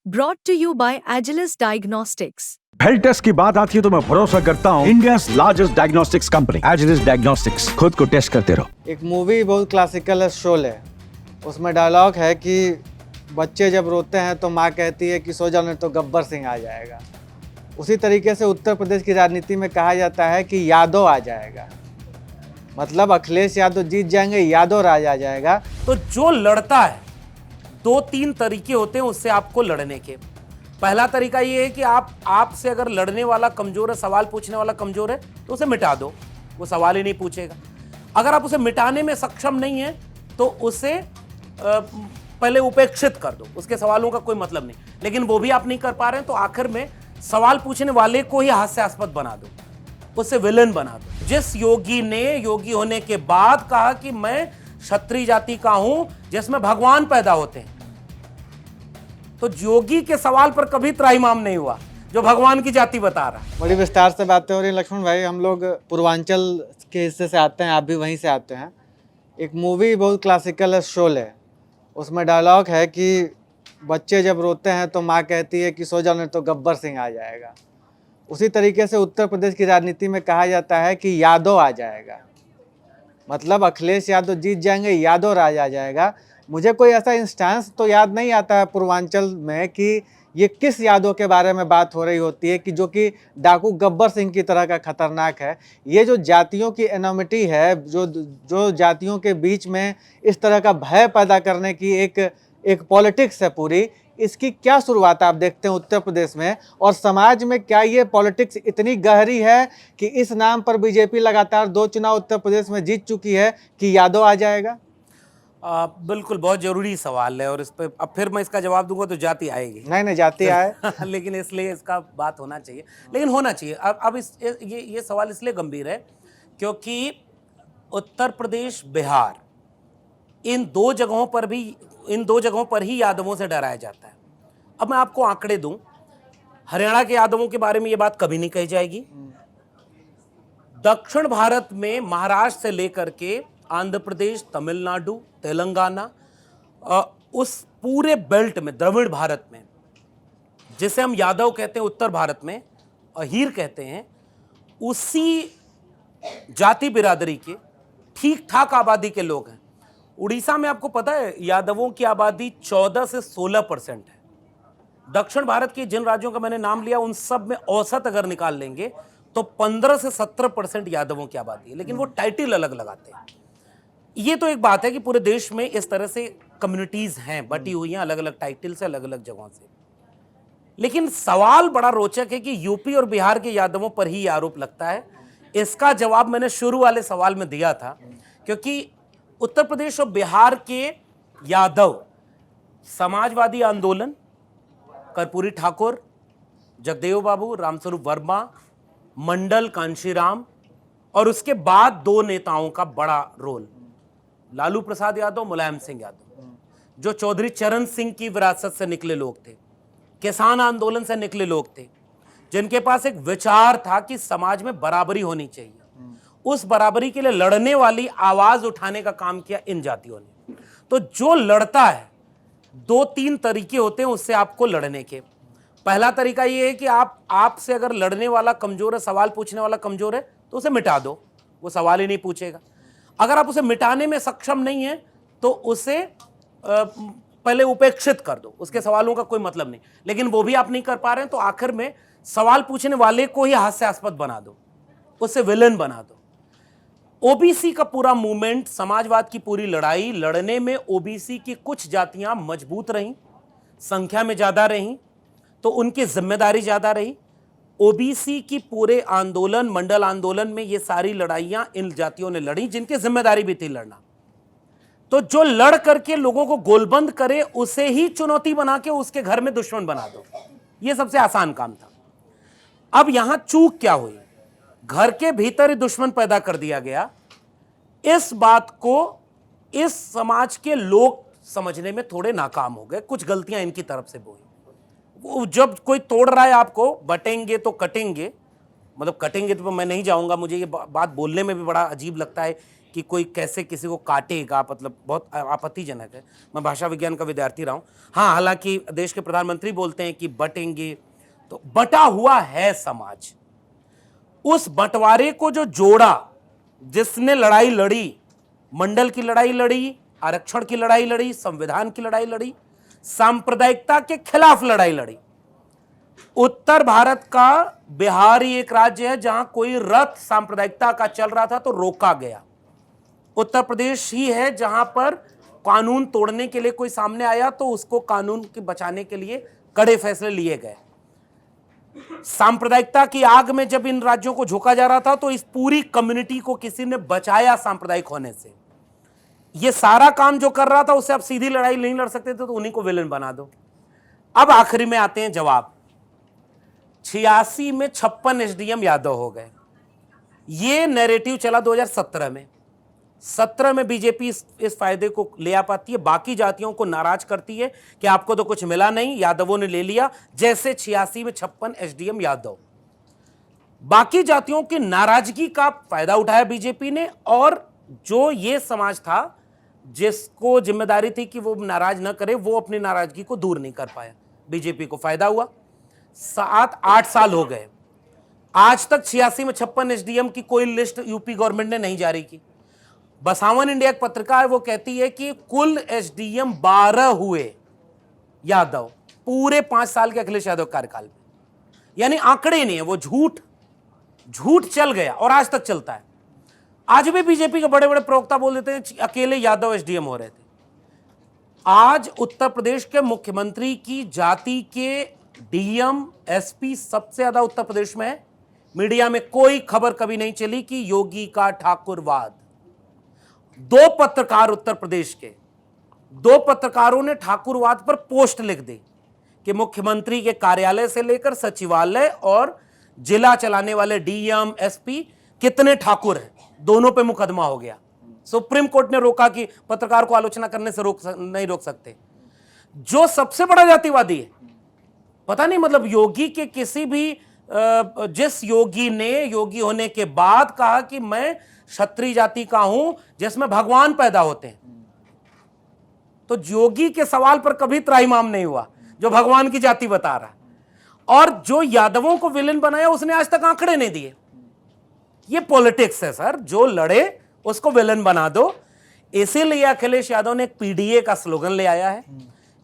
brought to you by Agilus Diagnostics. Health test की बात आती है तो मैं भरोसा करता हूँ India's largest diagnostics company Agilus diagnostics. खुद को टेस्ट करते रहो। एक मूवी बहुत क्लासिकल है, शोल है। उसमें डायलॉग है कि बच्चे जब रोते हैं तो माँ कहती है कि सो जाओ नहीं तो गब्बर सिंह आ जाएगा। उसी तरीके से उत्तर प्रदेश की राजनीति में कहा जाता है कि यादव आ जाएगा, मतलब अखिलेश यादव जीत जाएंगे, यादव राज आ जाएगा। तो जो लड़ता है, दो तीन तरीके होते हैं उससे आपको लड़ने के। पहला तरीका ये है कि आपसे अगर लड़ने वाला कमजोर है, सवाल पूछने वाला कमजोर है, तो उसे मिटा दो, वो सवाल ही नहीं पूछेगा। अगर आप उसे मिटाने में सक्षम नहीं है तो उसे पहले उपेक्षित कर दो, उसके सवालों का कोई मतलब नहीं। लेकिन वो भी आप नहीं कर पा रहे हैं तो आखिर में सवाल पूछने वाले को ही हास्यास्पद बना दो, उससे विलन बना दो। जिस योगी ने योगी होने के बाद कहा कि मैं क्षत्रिय जाति का हूं जिसमें भगवान पैदा होते हैं, तो योगी के सवाल पर कभी त्राहिमाम नहीं हुआ जो भगवान की जाति बता रहा। बड़ी विस्तार से बातें हो रही लक्ष्मण भाई। हम लोग पूर्वांचल के हिस्से से आते हैं, आप भी वहीं से आते हैं। एक मूवी बहुत क्लासिकल है, शोल है। उसमें डायलॉग है कि बच्चे जब रोते हैं तो माँ कहती है कि सो जाओ नहीं तो गब्बर सिंह आ जाएगा। उसी तरीके से उत्तर प्रदेश की राजनीति में कहा जाता है कि यादव आ जाएगा, मतलब अखिलेश यादव जीत जाएंगे, यादव राज आ जाएगा। मुझे कोई ऐसा इंस्टेंस तो याद नहीं आता है पूर्वांचल में कि ये किस यादव के बारे में बात हो रही होती है कि जो कि डाकू गब्बर सिंह की तरह का खतरनाक है। ये जो जातियों की एनोमिटी है, जो जातियों के बीच में इस तरह का भय पैदा करने की एक पॉलिटिक्स है पूरी, इसकी क्या शुरुआत आप देखते हैं उत्तर प्रदेश में और समाज में? क्या ये पॉलिटिक्स इतनी गहरी है कि इस नाम पर बीजेपी लगातार 2 चुनाव उत्तर प्रदेश में जीत चुकी है कि यादव आ जाएगा? बिल्कुल, बहुत जरूरी सवाल है और इस पर अब फिर मैं इसका जवाब दूंगा तो जाति आएगी। नहीं जाति आए लेकिन इसलिए इसका बात होना चाहिए, लेकिन होना चाहिए। अब ये सवाल इसलिए गंभीर है क्योंकि उत्तर प्रदेश, बिहार, इन दो जगहों पर ही यादवों से डराया जाता है। अब मैं आपको आंकड़े दूं, हरियाणा के यादवों के बारे में ये बात कभी नहीं कही जाएगी। दक्षिण भारत में महाराष्ट्र से लेकर के आंध्र प्रदेश, तमिलनाडु, तेलंगाना, उस पूरे बेल्ट में, द्रविड़ भारत में, जिसे हम यादव कहते हैं, उत्तर भारत में अहीर कहते हैं, उसी जाति बिरादरी के ठीक ठाक आबादी के लोग हैं। उड़ीसा में आपको पता है यादवों की आबादी 14 से 16% है। दक्षिण भारत के जिन राज्यों का मैंने नाम लिया उन सब में औसत अगर निकाल लेंगे तो 15 से 17% यादवों की आबादी है, लेकिन वो टाइटल अलग लगाते हैं। ये तो एक बात है कि पूरे देश में इस तरह से कम्युनिटीज हैं, बटी हुई हैं अलग अलग टाइटल से, अलग अलग जगहों से। लेकिन सवाल बड़ा रोचक है कि यूपी और बिहार के यादवों पर ही आरोप लगता है। इसका जवाब मैंने शुरू वाले सवाल में दिया था, क्योंकि उत्तर प्रदेश और बिहार के यादव समाजवादी आंदोलन, कर्पूरी ठाकुर, जगदेव बाबू, रामस्वरूप वर्मा, मंडल कांशीराम, और उसके बाद 2 नेताओं का बड़ा रोल, लालू प्रसाद यादव, मुलायम सिंह यादव, जो चौधरी चरण सिंह की विरासत से निकले लोग थे, किसान आंदोलन से निकले लोग थे, जिनके पास एक विचार था कि समाज में बराबरी होनी चाहिए। उस बराबरी के लिए लड़ने वाली आवाज उठाने का काम किया इन जातियों ने। तो जो लड़ता है, 2-3 तरीके होते हैं उससे आपको लड़ने के। पहला तरीका यह है कि आपसे अगर लड़ने वाला कमजोर है, सवाल पूछने वाला कमजोर है, तो उसे मिटा दो, वो सवाल ही नहीं पूछेगा। अगर आप उसे मिटाने में सक्षम नहीं है तो उसे पहले उपेक्षित कर दो, उसके सवालों का कोई मतलब नहीं। लेकिन वो भी आप नहीं कर पा रहे हैं तो आखिर में सवाल पूछने वाले को ही हास्यास्पद बना दो, उससे विलन बना दो। ओबीसी का पूरा मूवमेंट, समाजवाद की पूरी लड़ाई लड़ने में ओबीसी की कुछ जातियां मजबूत रहीं, संख्या में ज्यादा रहीं, तो उनकी जिम्मेदारी ज्यादा रही। ओबीसी की पूरे आंदोलन, मंडल आंदोलन में ये सारी लड़ाइयां इन जातियों ने लड़ी जिनकी जिम्मेदारी भी थी लड़ना। तो जो लड़ करके लोगों को गोलबंद करे उसे ही चुनौती बना के उसके घर में दुश्मन बना दो, ये सबसे आसान काम था। अब यहां चूक क्या हुई? घर के भीतर ही दुश्मन पैदा कर दिया गया। इस बात को इस समाज के लोग समझने में थोड़े नाकाम हो गए, कुछ गलतियां इनकी तरफ से हुई। जब कोई तोड़ रहा है आपको, बटेंगे तो कटेंगे, मतलब कटेंगे तो मैं नहीं जाऊंगा, मुझे ये बात बोलने में भी बड़ा अजीब लगता है कि कोई कैसे किसी को काटेगा, मतलब बहुत आपत्तिजनक है। मैं भाषा विज्ञान का विद्यार्थी रहा हूँ। हाँ, हालांकि देश के प्रधानमंत्री बोलते हैं कि बटेंगे, तो बटा हुआ है समाज। उस बंटवारे को जो जोड़ा, जिसने लड़ाई लड़ी, मंडल की लड़ाई लड़ी, आरक्षण की लड़ाई लड़ी, संविधान की लड़ाई लड़ी, सांप्रदायिकता के खिलाफ लड़ाई लड़ी। उत्तर भारत का बिहार ही एक राज्य है जहां कोई रथ सांप्रदायिकता का चल रहा था तो रोका गया। उत्तर प्रदेश ही है जहां पर कानून तोड़ने के लिए कोई सामने आया तो उसको कानून के बचाने के लिए कड़े फैसले लिए गए। सांप्रदायिकता की आग में जब इन राज्यों को झोंका जा रहा था तो इस पूरी कम्युनिटी को किसी ने बचाया सांप्रदायिक होने से। ये सारा काम जो कर रहा था उससे आप सीधी लड़ाई नहीं लड़ सकते थे, तो उन्हीं को विलेन बना दो। अब आखिरी में आते हैं जवाब। 86 में 56 एसडीएम यादव हो गए। ये नैरेटिव चला 2017 में। 17 में बीजेपी इस फायदे को ले आ पाती है, बाकी जातियों को नाराज करती है कि आपको तो कुछ मिला नहीं, यादवों ने ले लिया। जैसे 86 में 56 एसडीएम यादव, बाकी जातियों की नाराजगी का फायदा उठाया बीजेपी ने, और जो ये समाज था जिसको जिम्मेदारी थी कि वो नाराज न करे, वो अपनी नाराजगी को दूर नहीं कर पाया। बीजेपी को फायदा हुआ। 7-8 साल हो गए, आज तक 86 में 56 एसडीएम की कोई लिस्ट यूपी गवर्नमेंट ने नहीं जारी की। बसावन इंडिया एक पत्रिका है, वो कहती है कि कुल एसडीएम 12 हुए यादव पूरे 5 साल के अखिलेश यादव कार्यकाल में। यानी आंकड़े नहीं है, वो झूठ चल गया और आज तक चलता है। आज भी बीजेपी के बड़े बड़े प्रवक्ता बोल देते हैं अकेले यादव एसडीएम हो रहे थे। आज उत्तर प्रदेश के मुख्यमंत्री की जाति के डीएम, एसपी सबसे ज्यादा उत्तर प्रदेश में है। मीडिया में कोई खबर कभी नहीं चली कि योगी का ठाकुरवाद। 2 पत्रकार उत्तर प्रदेश के, 2 पत्रकारों ने ठाकुरवाद पर पोस्ट लिख दी कि मुख्यमंत्री के कार्यालय से लेकर सचिवालय और जिला चलाने वाले डीएम, एसपी कितने ठाकुर हैं। दोनों पे मुकदमा हो गया। सुप्रीम कोर्ट ने रोका कि पत्रकार को आलोचना करने से नहीं रोक सकते। जो सबसे बड़ा जातिवादी है, पता नहीं मतलब योगी के किसी भी जिस योगी ने योगी होने के बाद कहा कि मैं क्षत्रिय जाति का हूं जिसमें भगवान पैदा होते हैं, तो योगी के सवाल पर कभी त्राहिमाम नहीं हुआ जो भगवान की जाति बता रहा। और जो यादवों को विलेन बनाया उसने आज तक आंकड़े नहीं दिए। ये पॉलिटिक्स है सर, जो लड़े उसको विलेन बना दो। इसीलिए अखिलेश यादव ने एक पीडीए का स्लोगन ले आया है,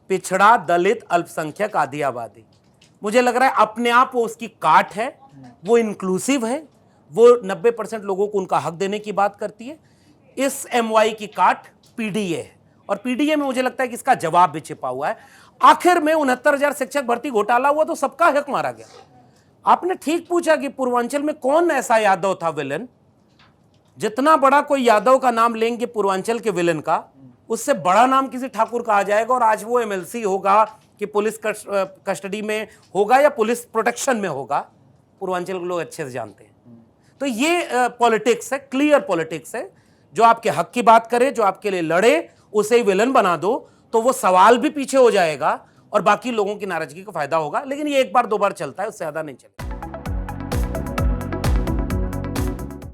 पिछड़ा, दलित, अल्पसंख्यक, आदि आबादी। मुझे लग रहा है अपने आप वो उसकी काट है, वो इंक्लूसिव है, वो 90% लोगों को उनका हक देने की बात करती है। इस एमवाई की काट पीडीए है, और पीडीए में मुझे लगता है कि इसका जवाब भी छिपा हुआ है। आखिर में 69,000 शिक्षक भर्ती घोटाला हुआ तो सबका हक मारा गया। आपने ठीक पूछा कि पूर्वांचल में कौन ऐसा यादव था विलन। जितना बड़ा कोई यादव का नाम लेंगे पूर्वांचल के विलन का, उससे बड़ा नाम किसी ठाकुर का आ जाएगा, और आज वो एमएलसी होगा कि पुलिस कस्टडी में होगा या पुलिस प्रोटेक्शन में होगा, पूर्वांचल के लोग अच्छे से जानते हैं। तो ये पॉलिटिक्स है, क्लियर पॉलिटिक्स है। जो आपके हक की बात करे, जो आपके लिए लड़े, उसे ही विलन बना दो तो वो सवाल भी पीछे हो जाएगा और बाकी लोगों की नाराजगी का फायदा होगा। लेकिन ये 1 बार 2 बार चलता है, उससे ज्यादा नहीं चलता।